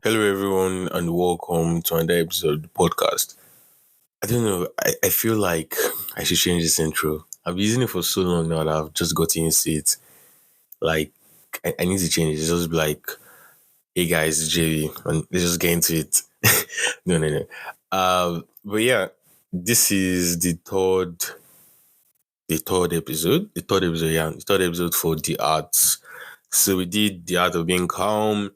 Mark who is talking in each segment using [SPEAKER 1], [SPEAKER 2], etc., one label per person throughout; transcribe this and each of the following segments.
[SPEAKER 1] Hello, everyone, and welcome to another episode of the podcast. I don't know. I feel like I should change this intro. I've been using it for so long now that I've just gotten used to it. Like, I need to change it. It's just be like, hey guys, it's JV, and let's just get into it. No. But yeah, this is the third episode for the arts. So we did the art of being calm.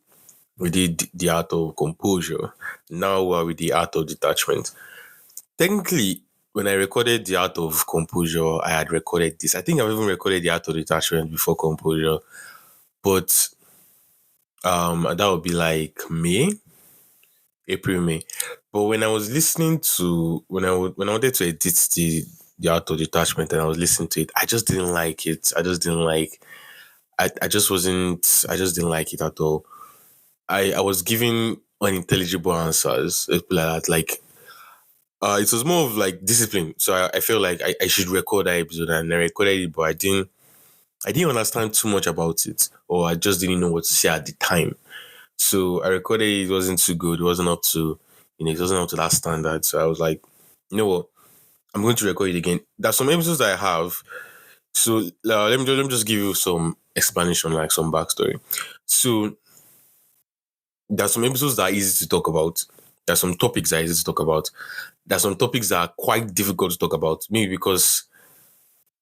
[SPEAKER 1] We did the art of composure. Now we're with the art of detachment. Technically, when I recorded the art of composure, I had recorded this. I think I've even recorded the art of detachment before composure, but that would be like April, May. But when I was listening to when I wanted to edit the art of detachment and I was listening to it, I just didn't like it. I just didn't like it at all. I was giving unintelligible answers, let's put it like that. It was more of like discipline. So I feel like I should record that episode and I recorded it, but I didn't understand too much about it, or I just didn't know what to say at the time. So I recorded it. It wasn't too good. It wasn't up to it wasn't up to that standard. So I was like, you know what? I'm going to record it again. There's some episodes that I have. So let me just give you some explanation, like some backstory. So there's some episodes that are easy to talk about. There's some topics that are easy to talk about. There's some topics that are quite difficult to talk about, maybe because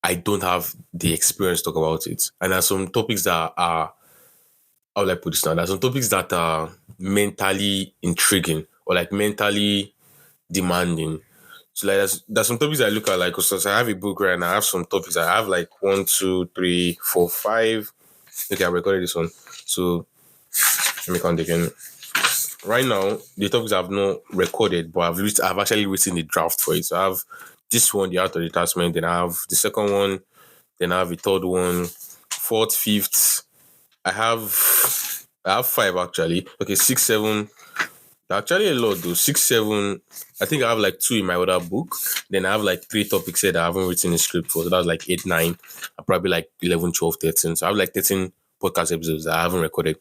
[SPEAKER 1] I don't have the experience to talk about it. And there's some topics that are, how will I put this now? There's some topics that are mentally intriguing or like mentally demanding. So like there's some topics I look at like, so I have a book right now. I have some topics. I have like one, two, three, four, five. Okay, I recorded this one. So let me count again. Right now, the topics I've not recorded, but I've actually written the draft for it. So I have this one, the art of detachment, then I have the second one, then I have the third one, fourth, fifth. I have five actually. Okay, six, seven. Actually a lot though. Six, seven. I think I have like two in my other book. Then I have like three topics here that I haven't written a script for. So that's like eight, nine. I probably like 11, 12, 13. So I have like 13 podcast episodes that I haven't recorded.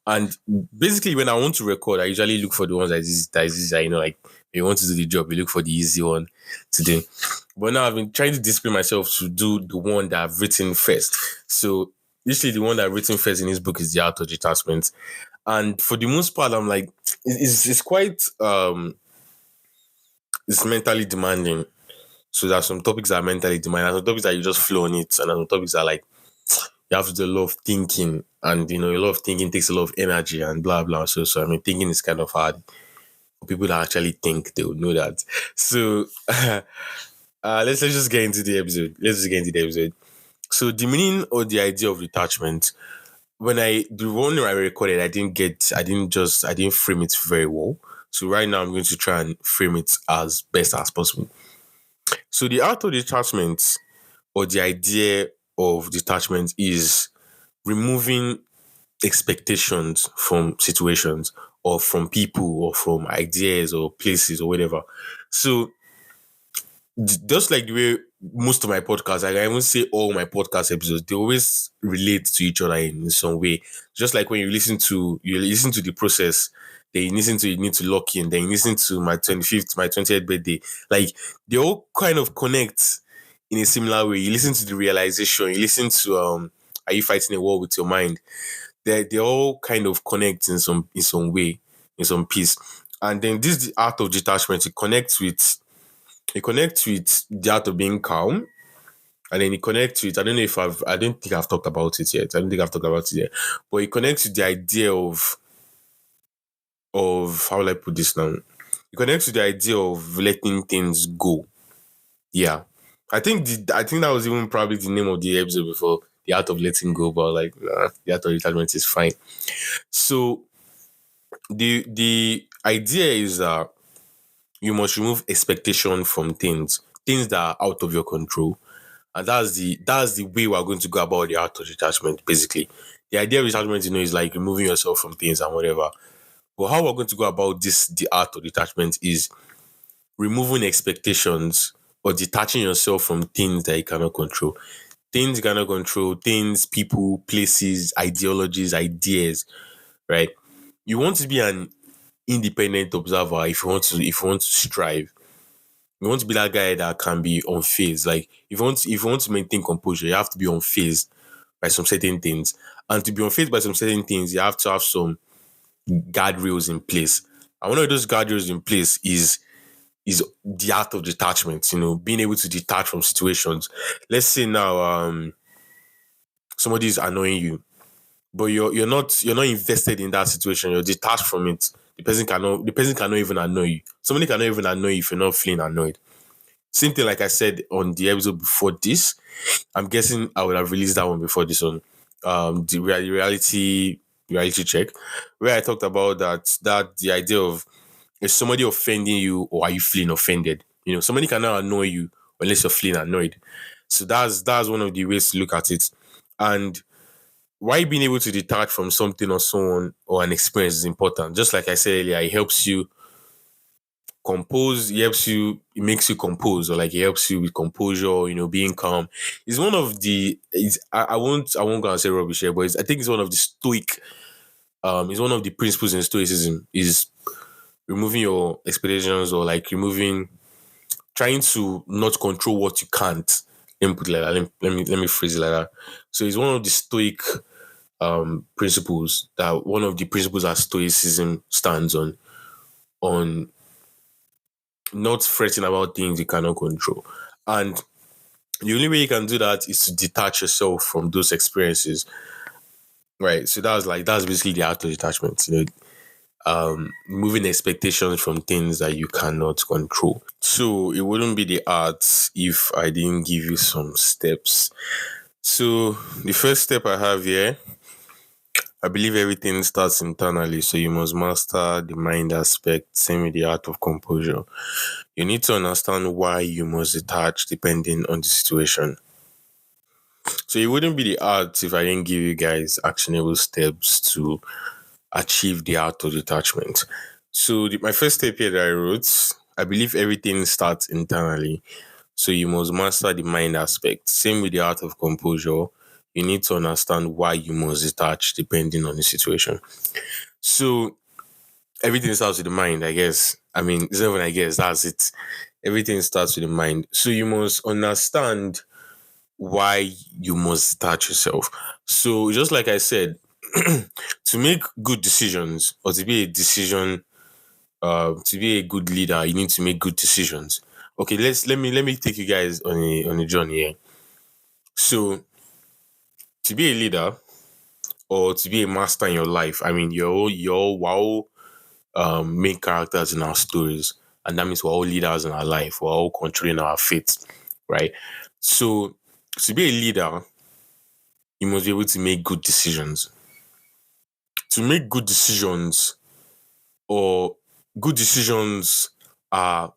[SPEAKER 1] And basically, when I want to record, I usually look for the ones that you know, like if you want to do the job, you look for the easy one to do. But now I've been trying to discipline myself to do the one that I've written first. So usually the one that I've written first in this book is the art of detachment. And for the most part, I'm like, it's quite it's mentally demanding. So there's some topics that are mentally demanding. There's some topics that you just flow on it, and there's some topics that are like you have to do a lot of thinking, and you know, a lot of thinking takes a lot of energy and blah blah. So I mean, thinking is kind of hard for people that actually think. They would know that. So let's just get into the episode. Let's just get into the episode. So the meaning or the idea of detachment. When the one I recorded, I didn't frame it very well. So right now I'm going to try and frame it as best as possible. So the art of detachment or the idea of detachment is removing expectations from situations or from people or from ideas or places or whatever. So just like the way most of my podcasts, like I even say all my podcast episodes, they always relate to each other in some way. Just like when you listen to the process, then you listen to you need to lock in, then you listen to my 25th, my 20th birthday. Like they all kind of connect in a similar way. You listen to the realization, you listen to are you fighting a war with your mind? They all kind of connect in some way, in some piece. And then this the art of detachment, it connects with the art of being calm, and then it connects with I don't think I've talked about it yet. I don't think I've talked about it yet. But it connects with the idea of how will I put this now? It connects with the idea of letting things go. Yeah. I think that was even probably the name of the episode before, the art of letting go, but like the art of detachment is fine. So the idea is that you must remove expectation from things that are out of your control. And that's the way we're going to go about the art of detachment, basically. The idea of detachment, you know, is like removing yourself from things and whatever. But how we're going to go about the art of detachment is removing expectations or detaching yourself from things that you cannot control. Things you cannot control, things, people, places, ideologies, ideas, right? you want to be an independent observer if you want to strive. You want to be that guy that can be unfazed. Like if you want to maintain composure, you have to be unfazed by some certain things. And to be unfazed by some certain things, you have to have some guardrails in place. And one of those guardrails in place is the art of detachment, being able to detach from situations. Let's say now somebody is annoying you, but you're not invested in that situation, you're detached from it. The person cannot even annoy you. Somebody cannot even annoy you if you're not feeling annoyed. Same thing like I said on the episode before this. I'm guessing I would have released that one before this one. The reality check, where I talked about that the idea of, is somebody offending you or are you feeling offended? Somebody cannot annoy you unless you're feeling annoyed. So that's one of the ways to look at it. And why being able to detach from something or someone or an experience is important. Just like I said earlier, it helps you compose, it makes you compose, or like it helps you with composure, being calm. It's one of the I won't go and say rubbish here, but I think it's one of the stoic it's one of the principles in stoicism is removing your expectations, or like trying to not control what you can't. Let me put it like that. Let me phrase it like that. So it's one of the stoic principles, that one of the principles that stoicism stands on not fretting about things you cannot control. And the only way you can do that is to detach yourself from those experiences. Right. So that's basically the art of detachment, moving expectations from things that you cannot control. So it wouldn't be the art if I didn't give you some steps. So the first step I have here, I believe everything starts internally. So you must master the mind aspect, same with the art of composure. You need to understand why you must detach depending on the situation. So it wouldn't be the art if I didn't give you guys actionable steps to achieve the art of detachment. So my first step here that I wrote, I believe everything starts internally. So you must master the mind aspect. Same with the art of composure. You need to understand why you must detach depending on the situation. So everything starts with the mind, I guess. I mean, it's not even I guess, that's it. Everything starts with the mind. So you must understand why you must detach yourself. So just like I said, to make good decisions, or to be a good leader, you need to make good decisions. Okay, let me take you guys on a journey here. So to be a leader or to be a master in your life, I mean, we're all main characters in our stories, and that means we're all leaders in our life. We're all controlling our fate, right? So to be a leader, you must be able to make good decisions. To make good decisions, or good decisions are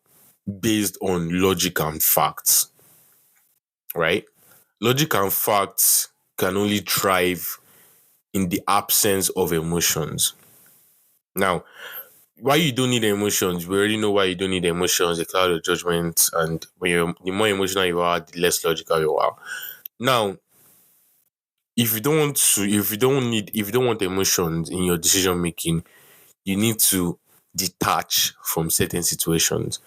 [SPEAKER 1] based on logic and facts, right? Logic and facts can only thrive in the absence of emotions. Now, why you don't need emotions, we already know why you don't need emotions, the cloud of judgment, and the more emotional you are, the less logical you are. Now, if you don't want emotions in your decision making, you need to detach from certain situations.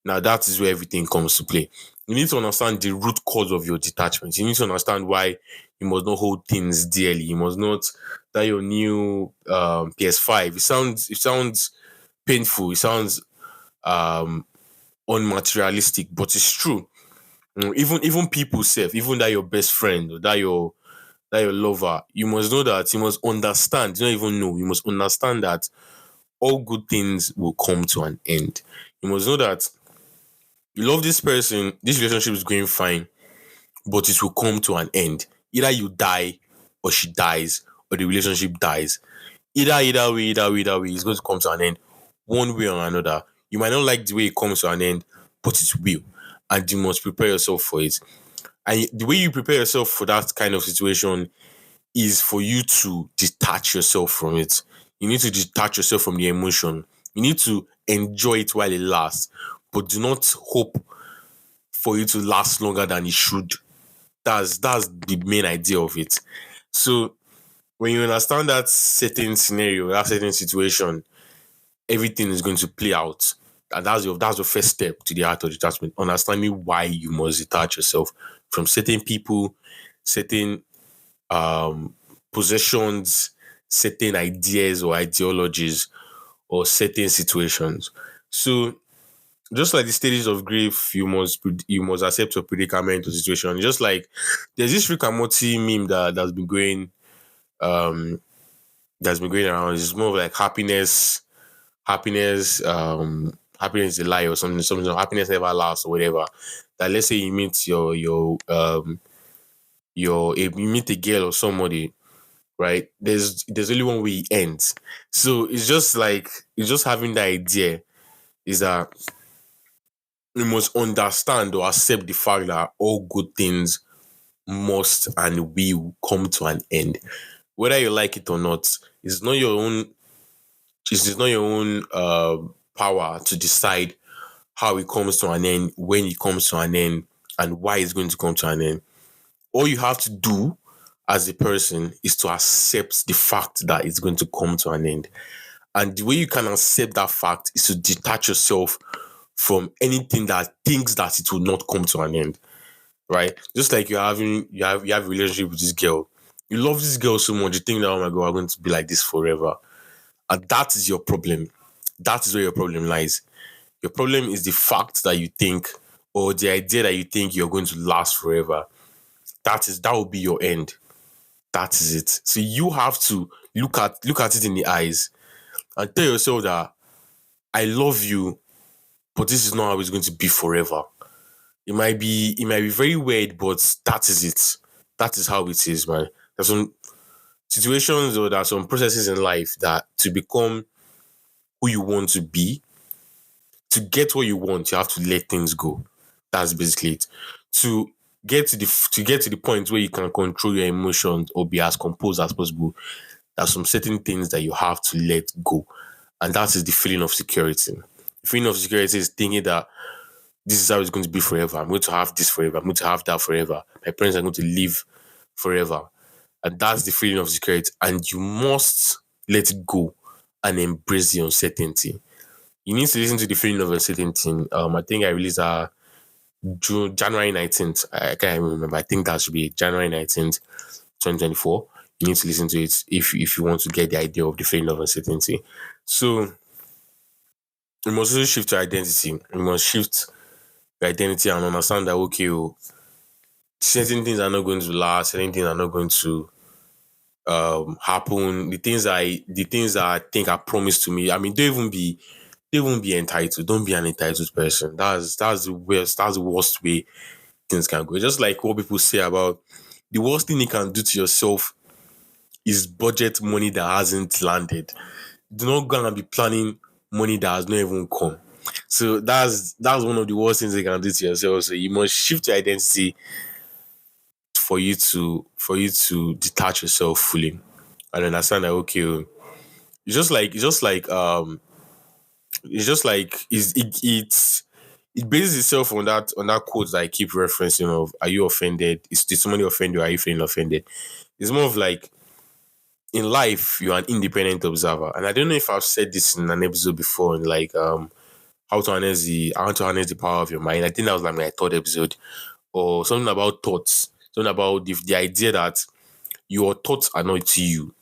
[SPEAKER 1] Now that is where everything comes to play. You need to understand the root cause of your detachment. You need to understand why you must not hold things dearly. You must not, that your new PS5. It sounds painful. It sounds um unmaterialistic, but it's true. Even people self, even that your best friend, or that your lover, you must know that, you must understand. You don't even know. You must understand that all good things will come to an end. You must know that you love this person, this relationship is going fine, but it will come to an end. Either you die, or she dies, or the relationship dies. Either way, it's going to come to an end one way or another. You might not like the way it comes to an end, but it will. And you must prepare yourself for it. And the way you prepare yourself for that kind of situation is for you to detach yourself from it. You need to detach yourself from the emotion. You need to enjoy it while it lasts, but do not hope for it to last longer than it should. That's the main idea of it. So When you understand that certain scenario, that certain situation, everything is going to play out. And that's your first step to the art of detachment. Understanding why you must detach yourself from certain people, certain um possessions, certain ideas or ideologies, or certain situations. So just like the stages of grief, you must accept your predicament or situation. Just like there's this Rick and Morty meme um that's been going around. It's more of like happiness is a lie or something. Happiness never lasts or whatever. That let's say you meet you meet a girl or somebody, right? There's only one way it ends. So it's just having the idea is that we must understand or accept the fact that all good things must and will come to an end. Whether you like it or not, it's not your own it's not your own power to decide how it comes to an end, when it comes to an end, and why it's going to come to an end. All you have to do as a person is to accept the fact that it's going to come to an end. And the way you can accept that fact is to detach yourself from anything that thinks that it will not come to an end. Right? Just like you have a relationship with this girl. You love this girl so much, you think that oh my god, we're going to be like this forever. And that is your problem. That is where your problem lies. Your problem is the fact that you think, or the idea that you think you're going to last forever. That will be your end. That is it. So you have to look at it in the eyes and tell yourself that I love you, but this is not how it's going to be forever. It might be very weird, but that is it. That is how it is, man. There's some situations or there are some processes in life that to become who you want to be, to get what you want, you have to let things go. That's basically it. To to get to the point where you can control your emotions or be as composed as possible, there's some certain things that you have to let go. And that is the feeling of security. The feeling of security is thinking that this is how it's going to be forever. I'm going to have this forever. I'm going to have that forever. My parents are going to live forever. And that's the feeling of security. And you must let it go and embrace the uncertainty. You need to listen to the feeling of uncertainty. I think I released January 19th. I can't even remember. I think that should be January 19th, 2024. You need to listen to it if you want to get the idea of the feeling of uncertainty. So we must also shift your identity. We must shift your identity and understand that okay, certain things are not going to last, certain things are not going to happen. The things that I think are promised to me. I mean, don't even be entitled. Don't be an entitled person. That's the worst way things can go. Just like what people say about the worst thing you can do to yourself is budget money that hasn't landed. Do not gonna be planning money that has not even come. So that's one of the worst things you can do to yourself. So you must shift your identity for you to detach yourself fully and understand that okay, it bases itself on that quote that I keep referencing of are you offended? Did somebody offend you? Are you feeling offended? It's more of like in life you're an independent observer. And I don't know if I've said this in an episode before, in like how to harness the power of your mind. I think that was like my third episode. Or something about thoughts. Something about the idea that your thoughts are not you.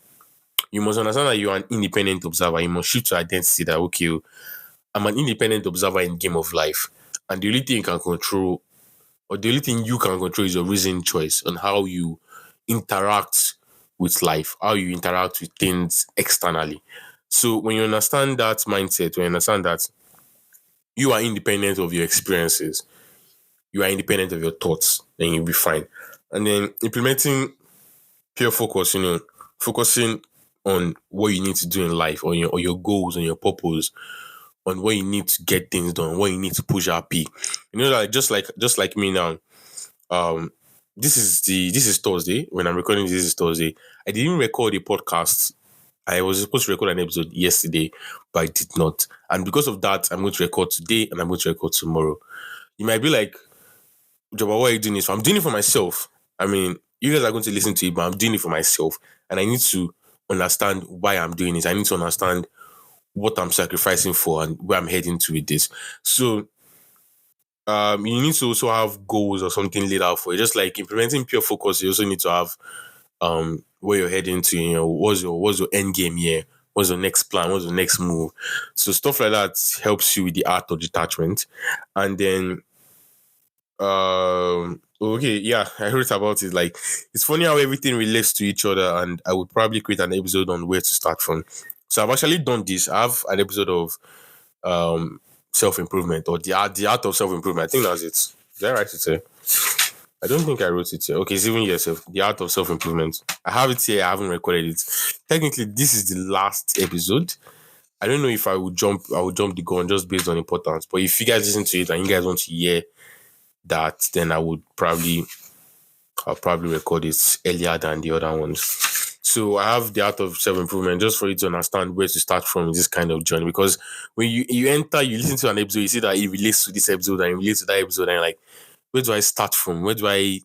[SPEAKER 1] You must understand that you're an independent observer. You must shift your identity that okay, I'm an independent observer in game of life. And the only thing you can control, or the only thing you can control is your reason choice on how you interact with life, how you interact with things externally. So when you understand that mindset, when you understand that you are independent of your experiences, you are independent of your thoughts, then you'll be fine. And then implementing pure focus, focusing on what you need to do in life, or your goals, and your purpose, on what you need to get things done, what you need to push RP. Like just like me now. Um, this is Thursday. When I'm recording this is Thursday. I didn't record a podcast. I was supposed to record an episode yesterday, but I did not. And because of that, I'm going to record today and I'm going to record tomorrow. You might be like, Joba, why are you doing this? I'm doing it for myself. I mean, You guys are going to listen to it, but I'm doing it for myself. And I need to understand why I'm doing it. I need to understand what I'm sacrificing for and where I'm heading to with this. So you need to also have goals or something laid out for it. Just like implementing pure focus, you also need to have where you're heading to, what's your end game here? What's your next plan? What's your next move? So stuff like that helps you with the art of detachment. And then okay, yeah, I heard about it. Like it's funny how everything relates to each other, and I would probably create an episode on where to start from. So I've actually done this. I have an episode of self improvement or the art of self improvement. I think that's it. Did I write it here? I don't think I wrote it here. Okay, it's even yourself. The art of self improvement. I have it here. I haven't recorded it. Technically, this is the last episode. I don't know if I would jump. I would jump the gun just based on importance. But if you guys listen to it and you guys want to hear that, then I'll probably record it earlier than the other ones. So I have the art of self improvement just for you to understand where to start from in this kind of journey. Because when you enter, you listen to an episode, you see that it relates to this episode and it relates to that episode, and you're like, where do I start from? Where do I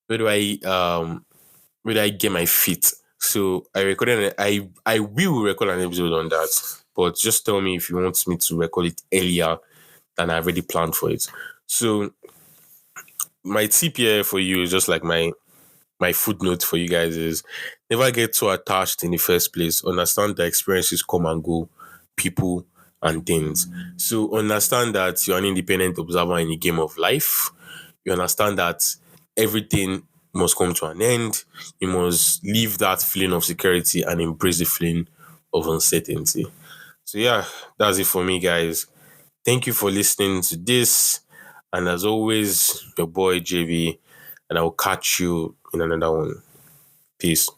[SPEAKER 1] where do I get my feet? So I will record an episode on that. But just tell me if you want me to record it earlier than I already planned for it. So my tip here for you is just like my footnote for you guys is never get too attached in the first place. Understand that experiences come and go, people and things. So understand that you're an independent observer in the game of life. You understand that everything must come to an end. You must leave that feeling of security and embrace the feeling of uncertainty. So yeah, that's it for me, guys. Thank you for listening to this. And as always, your boy JV, and I will catch you in another one. Peace.